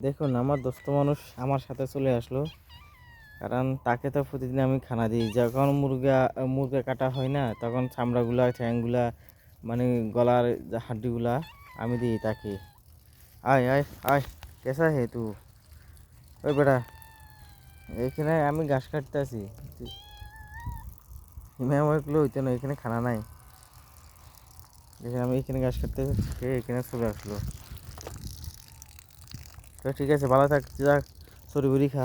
দেখুন আমার দোস্ত মানুষ আমার সাথে চলে আসলো। কারণ তাকে তো প্রতিদিন আমি খানা দিই। যখন মুরগা কাটা হয় না তখন চামড়াগুলা, ঠ্যাংগুলা মানে গলার যে হাড্ডিগুলা আমি দিই তাকে। আয় আয় আয়, কেসা হে তু? ওই বেটা, এইখানে আমি ঘাস কাটতে আছি। হিমাময়গুলো হইতো না, এখানে খানা নাই। এখানে আমি এখানে ঘাস কাটতে এখানে চলে আসলো। তো ঠিক আছে, ভালো থাক, যা, সরি বড়ি খা।